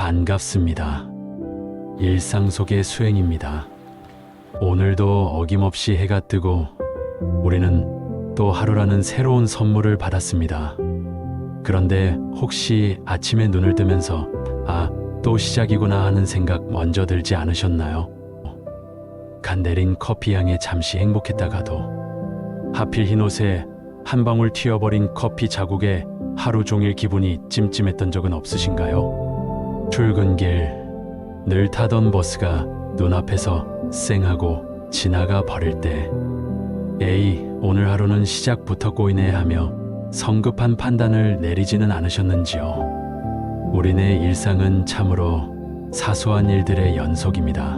반갑습니다. 일상 속의 수행입니다. 오늘도 어김없이 해가 뜨고 우리는 또 하루라는 새로운 선물을 받았습니다. 그런데 혹시 아침에 눈을 뜨면서 또 시작이구나 하는 생각 먼저 들지 않으셨나요? 간 내린 커피 향에 잠시 행복했다가도 하필 흰옷에 한 방울 튀어버린 커피 자국에 하루 종일 기분이 찜찜했던 적은 없으신가요? 출근길 늘 타던 버스가 눈앞에서 쌩하고 지나가 버릴 때 에이, 오늘 하루는 시작부터 꼬이네 하며 성급한 판단을 내리지는 않으셨는지요? 우리네 일상은 참으로 사소한 일들의 연속입니다.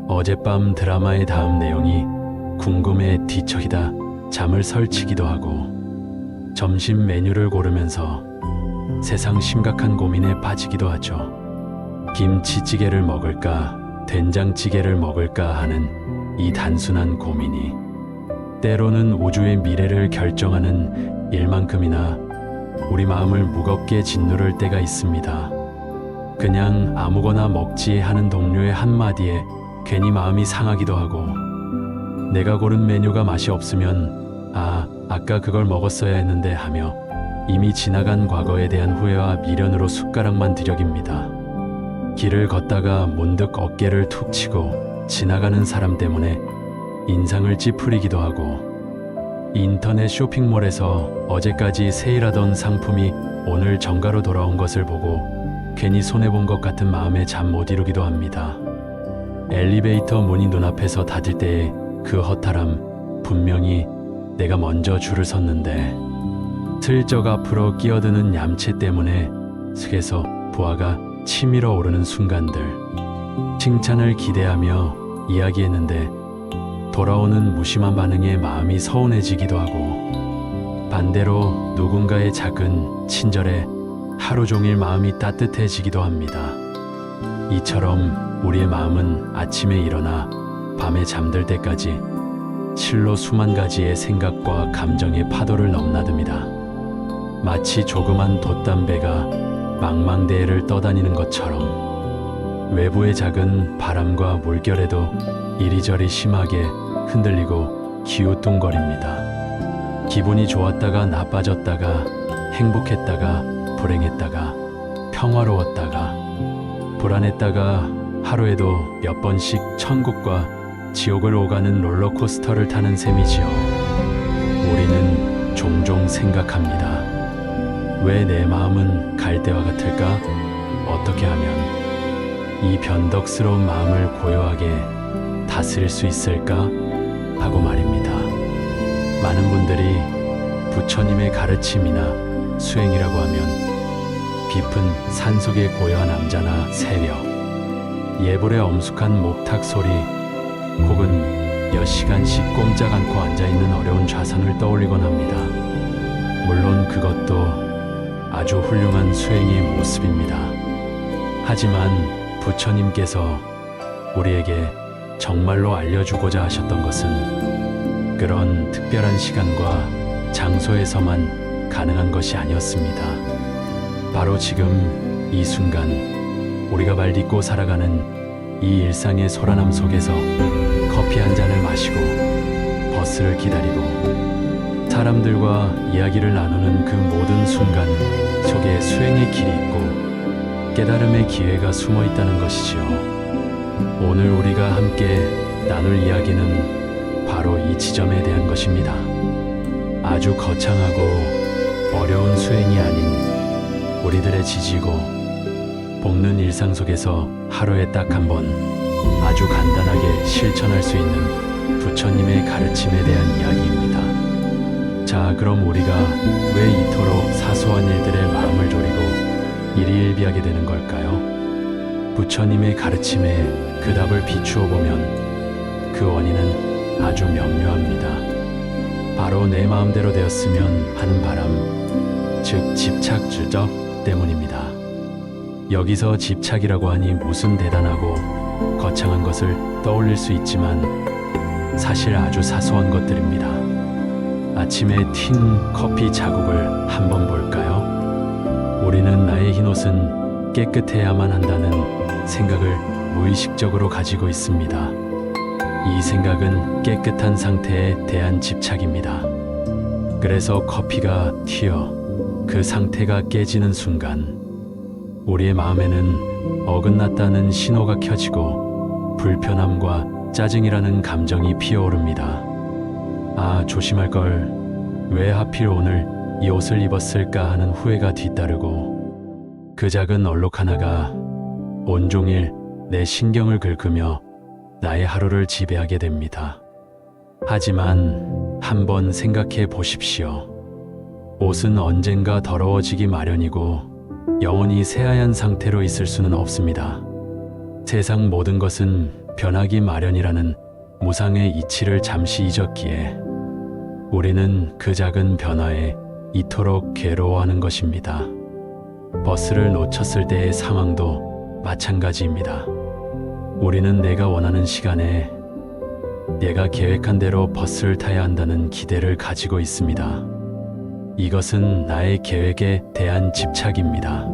어젯밤 드라마의 다음 내용이 궁금해 뒤척이다 잠을 설치기도 하고 점심 메뉴를 고르면서 세상 심각한 고민에 빠지기도 하죠. 김치찌개를 먹을까 된장찌개를 먹을까 하는 이 단순한 고민이 때로는 우주의 미래를 결정하는 일만큼이나 우리 마음을 무겁게 짓누를 때가 있습니다. 그냥 아무거나 먹지 하는 동료의 한마디에 괜히 마음이 상하기도 하고 내가 고른 메뉴가 맛이 없으면 아까 그걸 먹었어야 했는데 하며 이미 지나간 과거에 대한 후회와 미련으로 숟가락만 들여깁니다. 길을 걷다가 문득 어깨를 툭 치고 지나가는 사람 때문에 인상을 찌푸리기도 하고 인터넷 쇼핑몰에서 어제까지 세일하던 상품이 오늘 정가로 돌아온 것을 보고 괜히 손해본 것 같은 마음에 잠 못 이루기도 합니다. 엘리베이터 문이 눈앞에서 닫을 때의 그 허탈함, 분명히 내가 먼저 줄을 섰는데 슬쩍 앞으로 끼어드는 얌체 때문에 속에서 부하가 치밀어 오르는 순간들, 칭찬을 기대하며 이야기했는데 돌아오는 무심한 반응에 마음이 서운해지기도 하고 반대로 누군가의 작은 친절에 하루 종일 마음이 따뜻해지기도 합니다. 이처럼 우리의 마음은 아침에 일어나 밤에 잠들 때까지 실로 수만 가지의 생각과 감정의 파도를 넘나듭니다. 마치 조그만 돛담배가 망망대해를 떠다니는 것처럼 외부의 작은 바람과 물결에도 이리저리 심하게 흔들리고 기우뚱거립니다. 기분이 좋았다가 나빠졌다가 행복했다가 불행했다가 평화로웠다가 불안했다가 하루에도 몇 번씩 천국과 지옥을 오가는 롤러코스터를 타는 셈이지요. 우리는 종종 생각합니다. 왜 내 마음은 갈대와 같을까? 어떻게 하면 이 변덕스러운 마음을 고요하게 다스릴 수 있을까? 하고 말입니다. 많은 분들이 부처님의 가르침이나 수행이라고 하면 깊은 산속의 고요한 암자나 새벽, 예불의 엄숙한 목탁 소리 혹은 몇 시간씩 꼼짝 않고 앉아있는 어려운 좌선을 떠올리곤 합니다. 물론 그것도 아주 훌륭한 수행의 모습입니다. 하지만 부처님께서 우리에게 정말로 알려주고자 하셨던 것은 그런 특별한 시간과 장소에서만 가능한 것이 아니었습니다. 바로 지금 이 순간 우리가 발 딛고 살아가는 이 일상의 소란함 속에서 커피 한 잔을 마시고 버스를 기다리고 사람들과 이야기를 나누는 그 모든 순간 속에 수행의 길이 있고 깨달음의 기회가 숨어 있다는 것이지요. 오늘 우리가 함께 나눌 이야기는 바로 이 지점에 대한 것입니다. 아주 거창하고 어려운 수행이 아닌 우리들의 지지고 볶는 일상 속에서 하루에 딱 한 번 아주 간단하게 실천할 수 있는 부처님의 가르침에 대한 이야기입니다. 자, 그럼 우리가 왜 이토록 사소한 일들에 마음을 졸이고 일희일비하게 되는 걸까요? 부처님의 가르침에 그 답을 비추어 보면 그 원인은 아주 명료합니다. 바로 내 마음대로 되었으면 하는 바람, 즉 집착주적 때문입니다. 여기서 집착이라고 하니 무슨 대단하고 거창한 것을 떠올릴 수 있지만 사실 아주 사소한 것들입니다. 아침에 튄 커피 자국을 한번 볼까요? 우리는 나의 흰옷은 깨끗해야만 한다는 생각을 무의식적으로 가지고 있습니다. 이 생각은 깨끗한 상태에 대한 집착입니다. 그래서 커피가 튀어 그 상태가 깨지는 순간 우리의 마음에는 어긋났다는 신호가 켜지고 불편함과 짜증이라는 감정이 피어오릅니다. 아, 조심할 걸. 왜 하필 오늘 이 옷을 입었을까 하는 후회가 뒤따르고 그 작은 얼룩 하나가 온종일 내 신경을 긁으며 나의 하루를 지배하게 됩니다. 하지만 한번 생각해 보십시오. 옷은 언젠가 더러워지기 마련이고 영원히 새하얀 상태로 있을 수는 없습니다. 세상 모든 것은 변하기 마련이라는 무상의 이치를 잠시 잊었기에 우리는 그 작은 변화에 이토록 괴로워하는 것입니다. 버스를 놓쳤을 때의 상황도 마찬가지입니다. 우리는 내가 원하는 시간에 내가 계획한 대로 버스를 타야 한다는 기대를 가지고 있습니다. 이것은 나의 계획에 대한 집착입니다.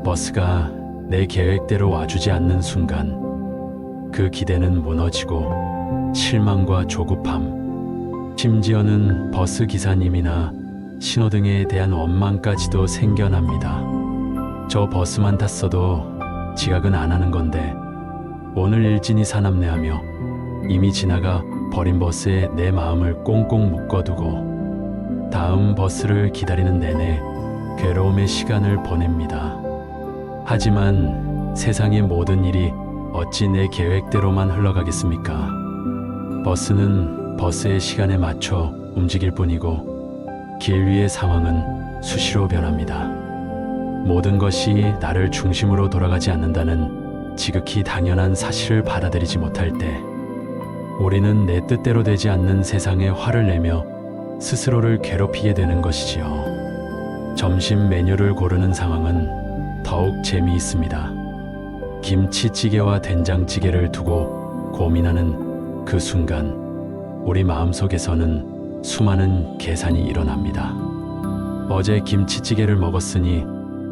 버스가 내 계획대로 와주지 않는 순간 그 기대는 무너지고 실망과 조급함, 심지어는 버스 기사님이나 신호등에 대한 원망까지도 생겨납니다. 저 버스만 탔어도 지각은 안 하는 건데 오늘 일진이 사납네하며 이미 지나가 버린 버스에 내 마음을 꽁꽁 묶어두고 다음 버스를 기다리는 내내 괴로움의 시간을 보냅니다. 하지만 세상의 모든 일이 어찌 내 계획대로만 흘러가겠습니까? 버스는 버스의 시간에 맞춰 움직일 뿐이고 길 위의 상황은 수시로 변합니다. 모든 것이 나를 중심으로 돌아가지 않는다는 지극히 당연한 사실을 받아들이지 못할 때 우리는 내 뜻대로 되지 않는 세상에 화를 내며 스스로를 괴롭히게 되는 것이지요. 점심 메뉴를 고르는 상황은 더욱 재미있습니다. 김치찌개와 된장찌개를 두고 고민하는 그 순간 우리 마음속에서는 수많은 계산이 일어납니다. 어제 김치찌개를 먹었으니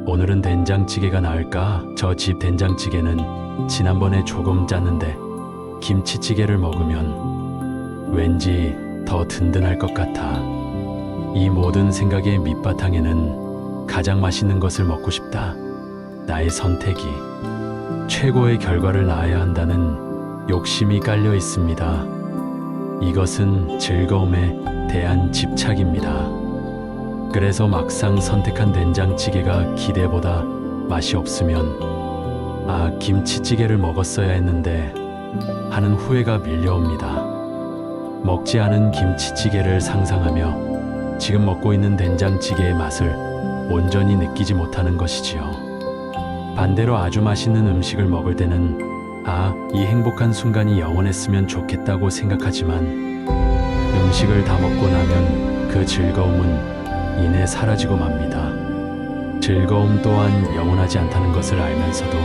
오늘은 된장찌개가 나을까? 저 집 된장찌개는 지난번에 조금 짰는데 김치찌개를 먹으면 왠지 더 든든할 것 같아. 이 모든 생각의 밑바탕에는 가장 맛있는 것을 먹고 싶다. 나의 선택이 최고의 결과를 낳아야 한다는 욕심이 깔려 있습니다. 이것은 즐거움에 대한 집착입니다. 그래서 막상 선택한 된장찌개가 기대보다 맛이 없으면 아, 김치찌개를 먹었어야 했는데 하는 후회가 밀려옵니다. 먹지 않은 김치찌개를 상상하며 지금 먹고 있는 된장찌개의 맛을 온전히 느끼지 못하는 것이지요. 반대로 아주 맛있는 음식을 먹을 때는 아, 이 행복한 순간이 영원했으면 좋겠다고 생각하지만 음식을 다 먹고 나면 그 즐거움은 이내 사라지고 맙니다. 즐거움 또한 영원하지 않다는 것을 알면서도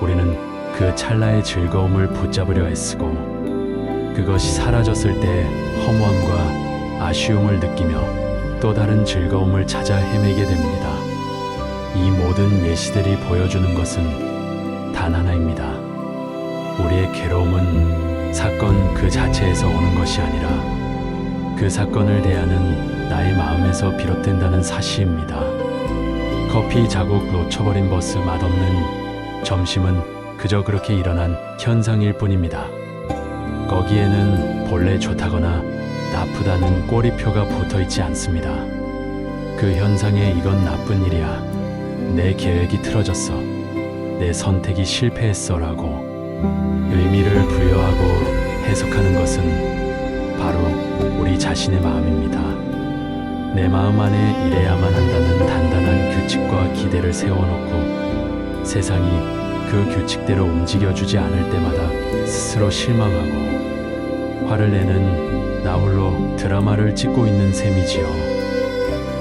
우리는 그 찰나의 즐거움을 붙잡으려 애쓰고 그것이 사라졌을 때 허무함과 아쉬움을 느끼며 또 다른 즐거움을 찾아 헤매게 됩니다. 이 모든 예시들이 보여주는 것은 단 하나입니다. 우리의 괴로움은 사건 그 자체에서 오는 것이 아니라 그 사건을 대하는 나의 마음에서 비롯된다는 사실입니다. 커피 자국 놓쳐버린 버스 맛없는 점심은 그저 그렇게 일어난 현상일 뿐입니다. 거기에는 본래 좋다거나 나쁘다는 꼬리표가 붙어 있지 않습니다. 그 현상에 이건 나쁜 일이야, 내 계획이 틀어졌어, 내 선택이 실패했어 라고 의미를 부여하고 해석하는 것은 바로 우리 자신의 마음입니다. 내 마음 안에 이래야만 한다는 단단한 규칙과 기대를 세워놓고 세상이 그 규칙대로 움직여주지 않을 때마다 스스로 실망하고 화를 내는 나 홀로 드라마를 찍고 있는 셈이지요.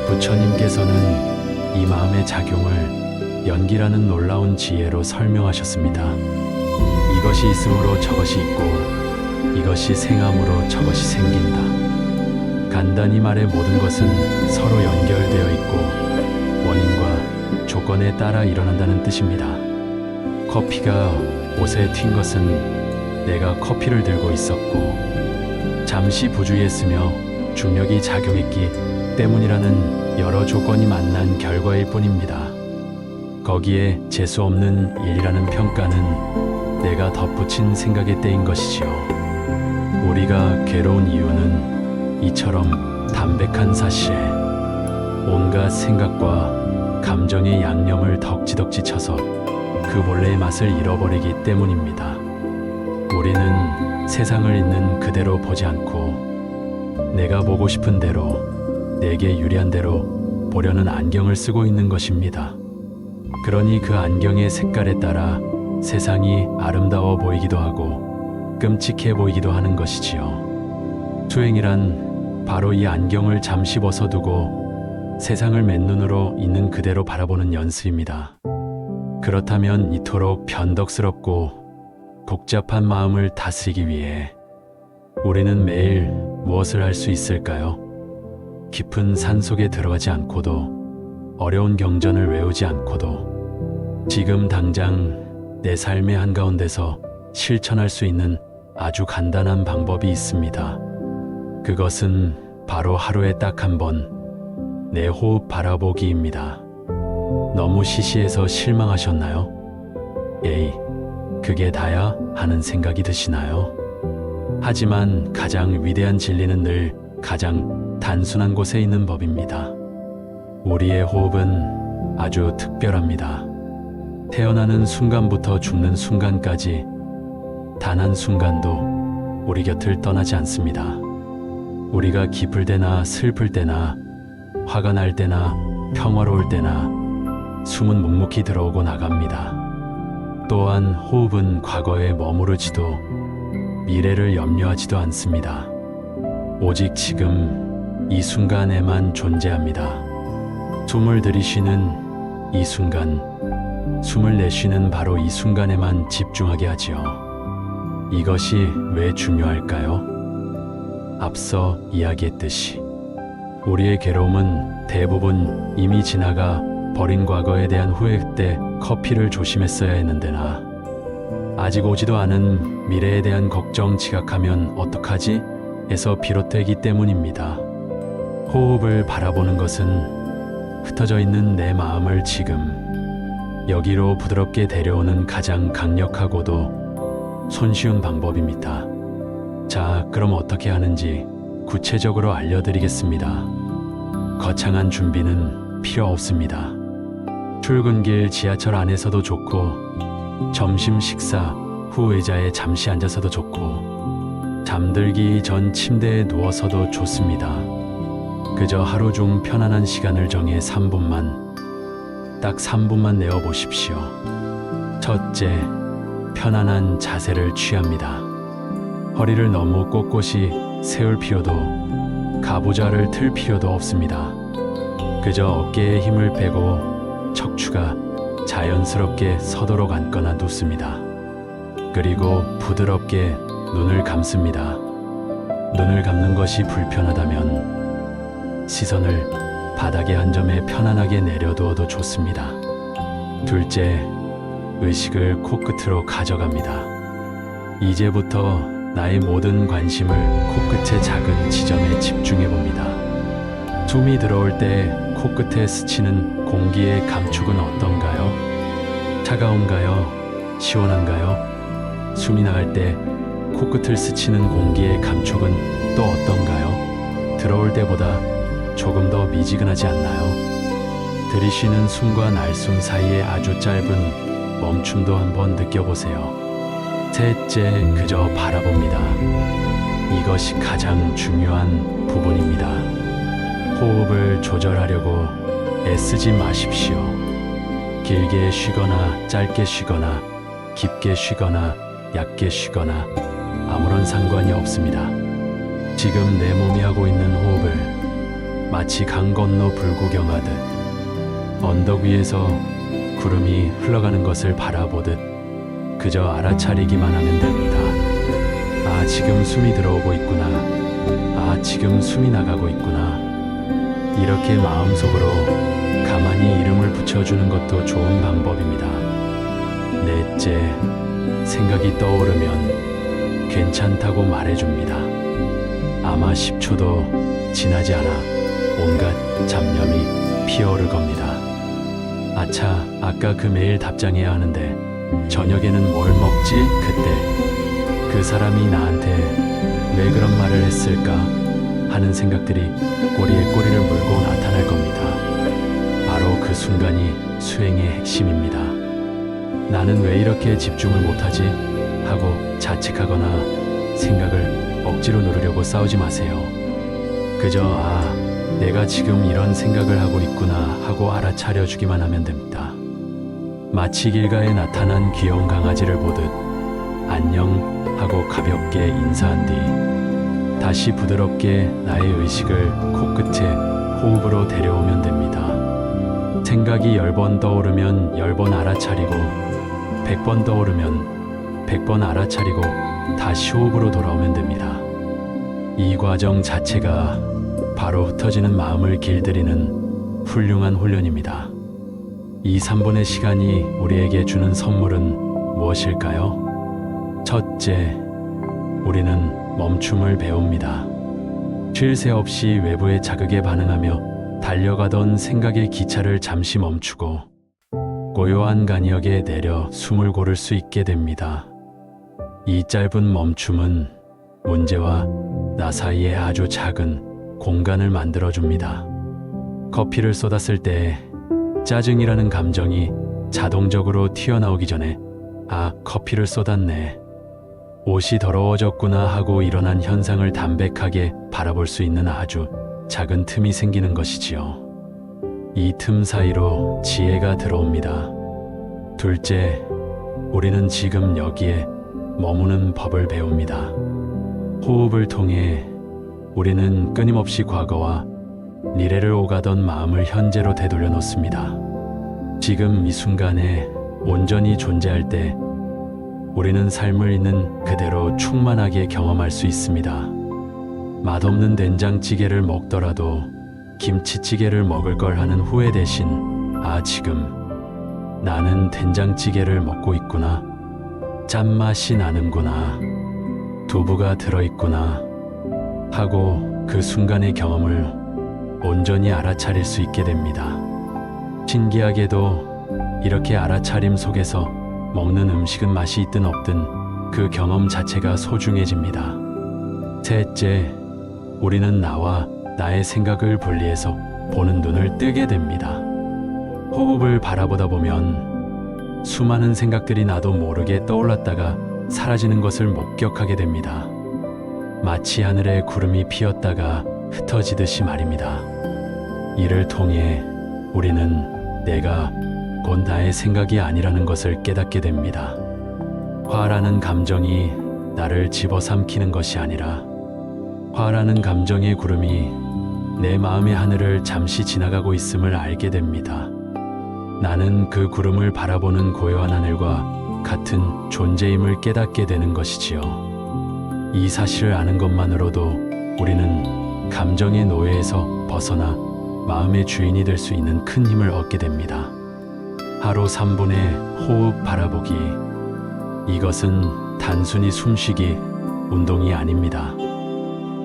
부처님께서는 이 마음의 작용을 연기라는 놀라운 지혜로 설명하셨습니다. 이것이 있으므로 저것이 있고 이것이 생함으로 저것이 생긴다. 간단히 말해 모든 것은 서로 연결되어 있고 원인과 조건에 따라 일어난다는 뜻입니다. 커피가 옷에 튄 것은 내가 커피를 들고 있었고 잠시 부주의했으며 중력이 작용했기 때문이라는 여러 조건이 만난 결과일 뿐입니다. 거기에 재수 없는 일이라는 평가는 내가 덧붙인 생각에 떼인 것이지요. 우리가 괴로운 이유는 이처럼 담백한 사실에 온갖 생각과 감정의 양념을 덕지덕지 쳐서 그 본래의 맛을 잃어버리기 때문입니다. 우리는 세상을 있는 그대로 보지 않고 내가 보고 싶은 대로, 내게 유리한 대로 보려는 안경을 쓰고 있는 것입니다. 그러니 그 안경의 색깔에 따라 세상이 아름다워 보이기도 하고 끔찍해 보이기도 하는 것이지요. 수행이란 바로 이 안경을 잠시 벗어두고 세상을 맨눈으로 있는 그대로 바라보는 연습입니다. 그렇다면 이토록 변덕스럽고 복잡한 마음을 다스리기 위해 우리는 매일 무엇을 할 수 있을까요? 깊은 산속에 들어가지 않고도, 어려운 경전을 외우지 않고도 지금 당장 내 삶의 한가운데서 실천할 수 있는 아주 간단한 방법이 있습니다. 그것은 바로 하루에 딱 한 번 내 호흡 바라보기입니다. 너무 시시해서 실망하셨나요? 에이, 그게 다야 하는 생각이 드시나요? 하지만 가장 위대한 진리는 늘 가장 단순한 곳에 있는 법입니다. 우리의 호흡은 아주 특별합니다. 태어나는 순간부터 죽는 순간까지 단 한순간도 우리 곁을 떠나지 않습니다. 우리가 기쁠 때나 슬플 때나 화가 날 때나 평화로울 때나 숨은 묵묵히 들어오고 나갑니다. 또한 호흡은 과거에 머무르지도 미래를 염려하지도 않습니다. 오직 지금 이 순간에만 존재합니다. 숨을 들이쉬는 이 순간, 숨을 내쉬는 바로 이 순간에만 집중하게 하지요. 이것이 왜 중요할까요? 앞서 이야기했듯이 우리의 괴로움은 대부분 이미 지나가 버린 과거에 대한 후회 때 커피를 조심했어야 했는데나 아직 오지도 않은 미래에 대한 걱정 지각하면 어떡하지? 에서 비롯되기 때문입니다. 호흡을 바라보는 것은 흩어져 있는 내 마음을 지금 여기로 부드럽게 데려오는 가장 강력하고도 손쉬운 방법입니다. 자, 그럼 어떻게 하는지 구체적으로 알려드리겠습니다. 거창한 준비는 필요 없습니다. 출근길 지하철 안에서도 좋고 점심 식사 후 의자에 잠시 앉아서도 좋고 잠들기 전 침대에 누워서도 좋습니다. 그저 하루 중 편안한 시간을 정해 3분만, 딱 3분만 내어보십시오. 첫째, 편안한 자세를 취합니다. 허리를 너무 꼿꼿이 세울 필요도, 가부좌를 틀 필요도 없습니다. 그저 어깨에 힘을 빼고 척추가 자연스럽게 서도록 앉거나 눕습니다. 그리고 부드럽게 눈을 감습니다. 눈을 감는 것이 불편하다면 시선을 바닥의 한 점에 편안하게 내려두어도 좋습니다. 둘째, 의식을 코끝으로 가져갑니다. 이제부터 나의 모든 관심을 코끝의 작은 지점에 집중해 봅니다. 숨이 들어올 때 코끝에 스치는 공기의 감촉은 어떤가요? 차가운가요? 시원한가요? 숨이 나갈 때 코끝을 스치는 공기의 감촉은 또 어떤가요? 들어올 때보다 조금 더 미지근하지 않나요? 들이쉬는 숨과 날숨 사이의 아주 짧은 멈춤도 한번 느껴보세요. 셋째, 그저 바라봅니다. 이것이 가장 중요한 부분입니다. 호흡을 조절하려고 애쓰지 마십시오. 길게 쉬거나 짧게 쉬거나 깊게 쉬거나 얕게 쉬거나 아무런 상관이 없습니다. 지금 내 몸이 하고 있는 호흡을 마치 강 건너 불구경하듯 언덕 위에서 구름이 흘러가는 것을 바라보듯 그저 알아차리기만 하면 됩니다. 아, 지금 숨이 들어오고 있구나. 아, 지금 숨이 나가고 있구나. 이렇게 마음속으로 가만히 이름을 붙여주는 것도 좋은 방법입니다. 넷째, 생각이 떠오르면 괜찮다고 말해줍니다. 아마 10초도 지나지 않아 온갖 잡념이 피어오를 겁니다. 아차, 아까 그 메일 답장해야 하는데 저녁에는 뭘 먹지? 그때 그 사람이 나한테 왜 그런 말을 했을까 하는 생각들이 꼬리에 꼬리를 물고 나타날 겁니다. 바로 그 순간이 수행의 핵심입니다. 나는 왜 이렇게 집중을 못하지? 하고 자책하거나 생각을 억지로 누르려고 싸우지 마세요. 그저 내가 지금 이런 생각을 하고 있구나 하고 알아차려 주기만 하면 됩니다. 마치 길가에 나타난 귀여운 강아지를 보듯 안녕 하고 가볍게 인사한 뒤 다시 부드럽게 나의 의식을 코끝에 호흡으로 데려오면 됩니다. 생각이 10번 떠오르면 10번 알아차리고 100번 떠오르면 100번 알아차리고 다시 호흡으로 돌아오면 됩니다. 이 과정 자체가 바로 흩어지는 마음을 길들이는 훌륭한 훈련입니다. 이 3분의 시간이 우리에게 주는 선물은 무엇일까요? 첫째, 우리는 멈춤을 배웁니다. 쉴 새 없이 외부의 자극에 반응하며 달려가던 생각의 기차를 잠시 멈추고 고요한 간역에 내려 숨을 고를 수 있게 됩니다. 이 짧은 멈춤은 문제와 나 사이에 아주 작은 공간을 만들어줍니다. 커피를 쏟았을 때 짜증이라는 감정이 자동적으로 튀어나오기 전에 커피를 쏟았네, 옷이 더러워졌구나 하고 일어난 현상을 담백하게 바라볼 수 있는 아주 작은 틈이 생기는 것이지요. 이 틈 사이로 지혜가 들어옵니다. 둘째, 우리는 지금 여기에 머무는 법을 배웁니다. 호흡을 통해 우리는 끊임없이 과거와 미래를 오가던 마음을 현재로 되돌려 놓습니다. 지금 이 순간에 온전히 존재할 때 우리는 삶을 있는 그대로 충만하게 경험할 수 있습니다. 맛없는 된장찌개를 먹더라도 김치찌개를 먹을 걸 하는 후회 대신 지금 나는 된장찌개를 먹고 있구나, 짠맛이 나는구나, 두부가 들어있구나 하고 그 순간의 경험을 온전히 알아차릴 수 있게 됩니다. 신기하게도 이렇게 알아차림 속에서 먹는 음식은 맛이 있든 없든 그 경험 자체가 소중해집니다. 셋째, 우리는 나와 나의 생각을 분리해서 보는 눈을 뜨게 됩니다. 호흡을 바라보다 보면 수많은 생각들이 나도 모르게 떠올랐다가 사라지는 것을 목격하게 됩니다. 마치 하늘에 구름이 피었다가 흩어지듯이 말입니다. 이를 통해 우리는 내가 곧 나의 생각이 아니라는 것을 깨닫게 됩니다. 화라는 감정이 나를 집어삼키는 것이 아니라 화라는 감정의 구름이 내 마음의 하늘을 잠시 지나가고 있음을 알게 됩니다. 나는 그 구름을 바라보는 고요한 하늘과 같은 존재임을 깨닫게 되는 것이지요. 이 사실을 아는 것만으로도 우리는 감정의 노예에서 벗어나 마음의 주인이 될 수 있는 큰 힘을 얻게 됩니다. 하루 3분의 호흡 바라보기. 이것은 단순히 숨쉬기 운동이 아닙니다.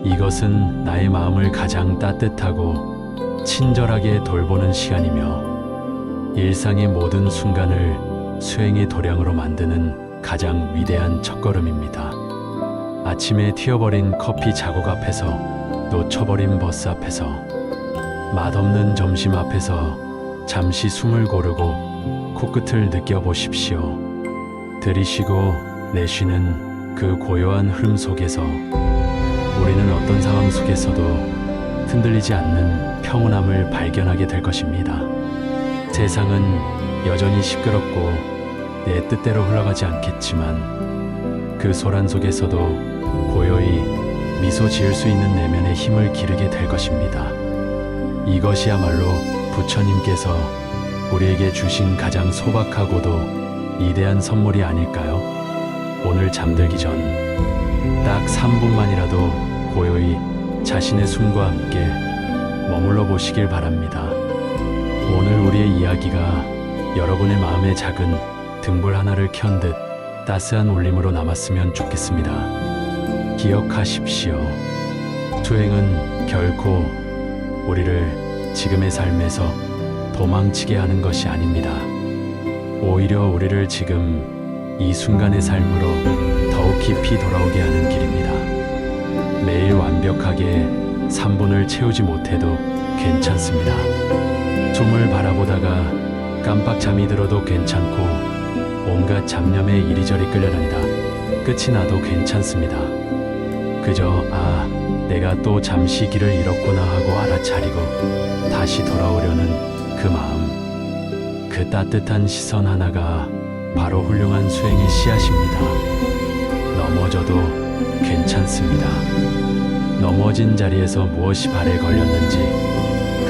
이것은 나의 마음을 가장 따뜻하고 친절하게 돌보는 시간이며 일상의 모든 순간을 수행의 도량으로 만드는 가장 위대한 첫걸음입니다. 아침에 튀어버린 커피 자국 앞에서, 놓쳐버린 버스 앞에서, 맛없는 점심 앞에서 잠시 숨을 고르고 코끝을 느껴보십시오. 들이쉬고 내쉬는 그 고요한 흐름 속에서 우리는 어떤 상황 속에서도 흔들리지 않는 평온함을 발견하게 될 것입니다. 세상은 여전히 시끄럽고 내 뜻대로 흘러가지 않겠지만 그 소란 속에서도 고요히 미소 지을 수 있는 내면의 힘을 기르게 될 것입니다. 이것이야말로 부처님께서 우리에게 주신 가장 소박하고도 위대한 선물이 아닐까요? 오늘 잠들기 전 딱 3분만이라도 고요히 자신의 숨과 함께 머물러 보시길 바랍니다. 오늘 우리의 이야기가 여러분의 마음에 작은 등불 하나를 켠 듯 따스한 울림으로 남았으면 좋겠습니다. 기억하십시오. 수행은 결코 우리를 지금의 삶에서 도망치게 하는 것이 아닙니다. 오히려 우리를 지금 이 순간의 삶으로 더욱 깊이 돌아오게 하는 길입니다. 매일 완벽하게 3분을 채우지 못해도 괜찮습니다. 숨을 바라보다가 깜빡 잠이 들어도 괜찮고 온갖 잡념에 이리저리 끌려다니다 끝이 나도 괜찮습니다. 그저 내가 또 잠시 길을 잃었구나 하고 알아차리고 다시 돌아오려는 그 마음, 그 따뜻한 시선 하나가 바로 훌륭한 수행의 씨앗입니다. 넘어져도 괜찮습니다. 넘어진 자리에서 무엇이 발에 걸렸는지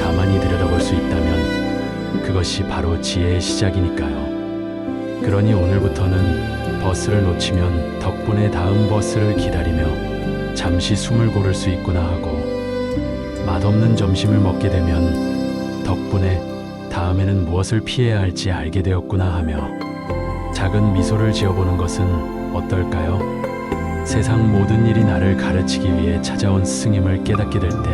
가만히 들여다볼 수 있다면 그것이 바로 지혜의 시작이니까요. 그러니 오늘부터는 버스를 놓치면 덕분에 다음 버스를 기다리며 잠시 숨을 고를 수 있구나 하고 맛없는 점심을 먹게 되면 덕분에 다음에는 무엇을 피해야 할지 알게 되었구나 하며 작은 미소를 지어보는 것은 어떨까요? 세상 모든 일이 나를 가르치기 위해 찾아온 스승임을 깨닫게 될 때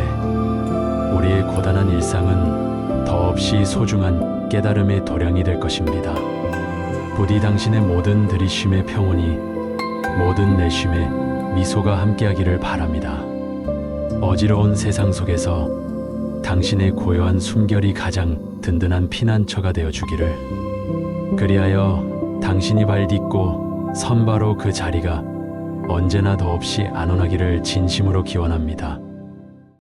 우리의 고단한 일상은 더없이 소중한 깨달음의 도량이 될 것입니다. 부디 당신의 모든 들이쉼의 평온이 모든 내쉼에 미소가 함께하기를 바랍니다. 어지러운 세상 속에서 당신의 고요한 숨결이 가장 든든한 피난처가 되어 주기를. 그리하여 당신이 발 딛고 선 바로 그 자리가 언제나 더없이 안온하기를 진심으로 기원합니다.